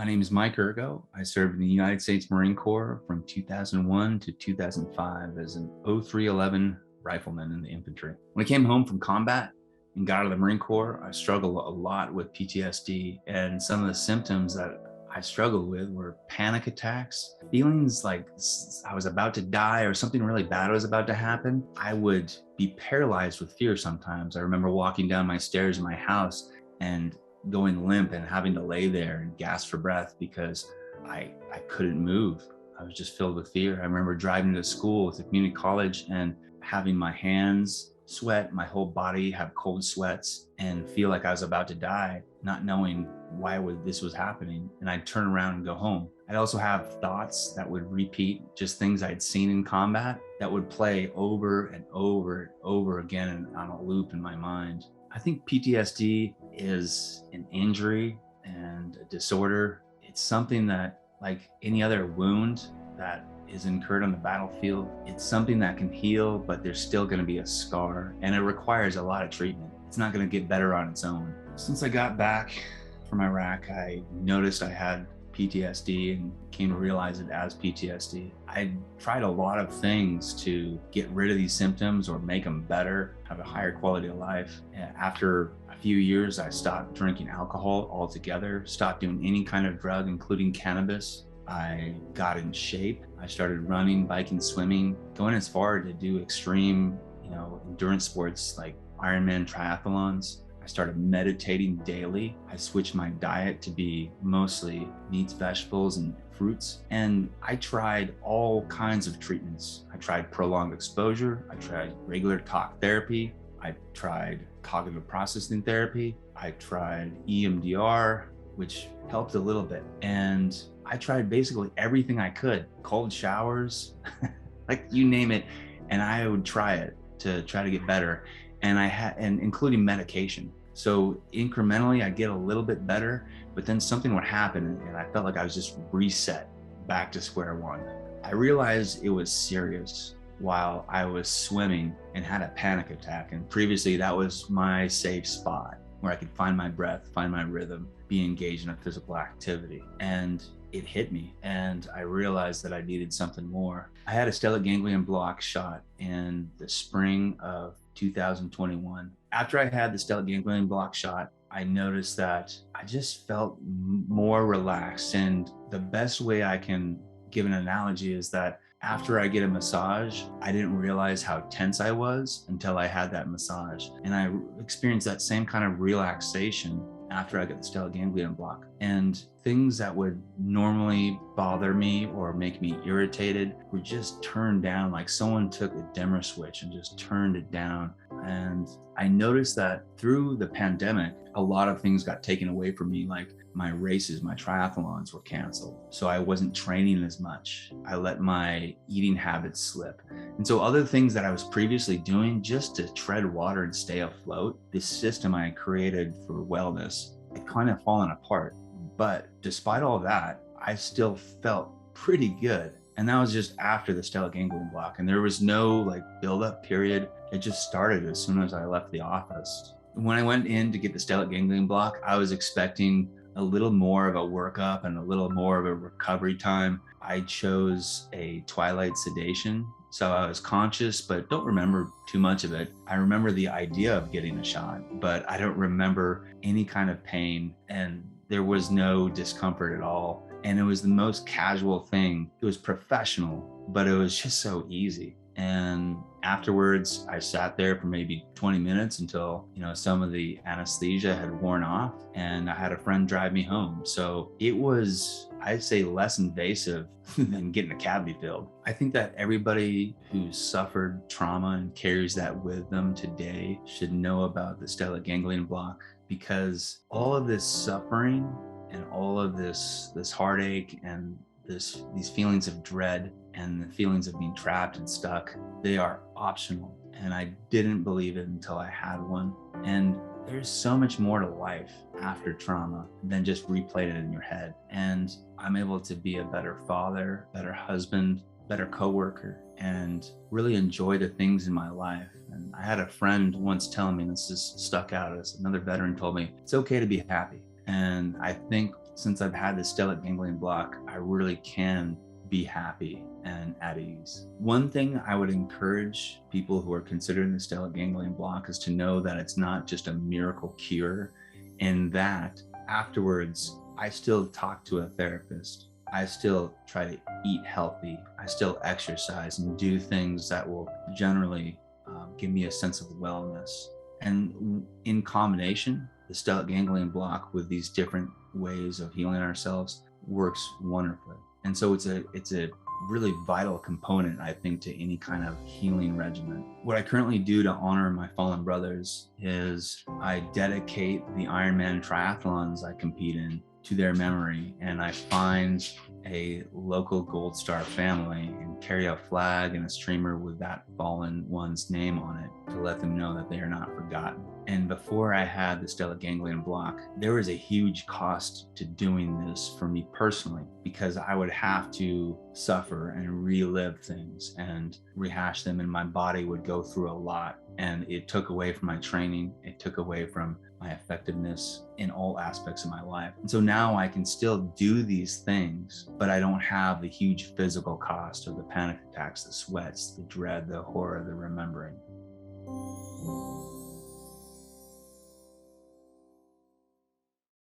My name is Mike Ergo. I served in the United States Marine Corps from 2001 to 2005 as an 0311 rifleman in the infantry. When I came home from combat and got out of the Marine Corps, I struggled a lot with PTSD, and some of the symptoms that I struggled with were panic attacks, feelings like I was about to die or something really bad was about to happen. I would be paralyzed with fear sometimes. I remember walking down my stairs in my house and going limp and having to lay there and gasp for breath because I couldn't move. I was just filled with fear. I remember driving to school to community college and having my hands sweat, my whole body have cold sweats and feel like I was about to die, not knowing why this was happening. And I'd turn around and go home. I'd also have thoughts that would repeat, just things I'd seen in combat that would play over and over and over again on a loop in my mind. I think PTSD is an injury and a disorder. It's something that, like any other wound that is incurred on the battlefield, it's something that can heal, but there's still going to be a scar, and it requires a lot of treatment. It's not going to get better on its own. Since I got back from Iraq, I noticed I had PTSD and came to realize it as PTSD. I tried a lot of things to get rid of these symptoms or make them better, have a higher quality of life. After a few years, I stopped drinking alcohol altogether, stopped doing any kind of drug, including cannabis. I got in shape. I started running, biking, swimming, going as far to do extreme, endurance sports like Ironman triathlons. I started meditating daily. I switched my diet to be mostly meats, vegetables, and fruits. And I tried all kinds of treatments. I tried prolonged exposure. I tried regular talk therapy. I tried cognitive processing therapy. I tried EMDR, which helped a little bit. And I tried basically everything I could, cold showers, like you name it. And I would try it to try to get better. And including medication. So incrementally, I'd get a little bit better, but then something would happen and I felt like I was just reset back to square one. I realized it was serious while I was swimming and had a panic attack. And previously that was my safe spot where I could find my breath, find my rhythm, be engaged in a physical activity. And it hit me and I realized that I needed something more. I had a Stellate Ganglion Block shot in the spring of 2021. After I had the Stellate Ganglion Block shot, I noticed that I just felt more relaxed. And the best way I can give an analogy is that after I get a massage, I didn't realize how tense I was until I had that massage. And I experienced that same kind of relaxation after I got the Stellate Ganglion Block. And things that would normally bother me or make me irritated were just turned down, like someone took a dimmer switch and just turned it down. And I noticed that through the pandemic, a lot of things got taken away from me, like my races, my triathlons were canceled. So I wasn't training as much. I let my eating habits slip. And so other things that I was previously doing just to tread water and stay afloat, this system I created for wellness, it kind of fallen apart. But despite all that, I still felt pretty good. And that was just after the Stellate Ganglion Block. And there was no build-up period. It just started as soon as I left the office. When I went in to get the Stellate Ganglion Block, I was expecting a little more of a workup and a little more of a recovery time. I chose a twilight sedation. So I was conscious, but don't remember too much of it. I remember the idea of getting a shot, but I don't remember any kind of pain, and there was no discomfort at all. And it was the most casual thing. It was professional, but it was just so easy. And afterwards, I sat there for maybe 20 minutes until, some of the anesthesia had worn off, and I had a friend drive me home. So it was, I'd say, less invasive than getting a cavity filled. I think that everybody who's suffered trauma and carries that with them today should know about the Stellate Ganglion Block, because all of this suffering and all of this heartache and these feelings of dread and the feelings of being trapped and stuck, they are optional. And I didn't believe it until I had one. And there's so much more to life after trauma than just replaying it in your head. And I'm able to be a better father, better husband, better coworker, and really enjoy the things in my life. And I had a friend once telling me, this just stuck out, as another veteran told me, it's okay to be happy. And I think Since I've had the stellate ganglion block, I really can be happy and at ease. One thing I would encourage people who are considering the stellate ganglion block is to know that it's not just a miracle cure, and that afterwards, I still talk to a therapist. I still try to eat healthy. I still exercise and do things that will generally give me a sense of wellness. And in combination, the stellate ganglion block with these different ways of healing ourselves works wonderfully. And so it's a really vital component, I think, to any kind of healing regimen. What I currently do to honor my fallen brothers is I dedicate the Ironman triathlons I compete in to their memory, and I find a local Gold Star family and carry a flag and a streamer with that fallen one's name on it to let them know that they are not forgotten. And before I had the stellate ganglion block, there was a huge cost to doing this for me personally, because I would have to suffer and relive things and rehash them, and my body would go through a lot. And it took away from my training. It took away from my effectiveness in all aspects of my life. And so now I can still do these things, but I don't have the huge physical cost of the panic attacks, the sweats, the dread, the horror, the remembering.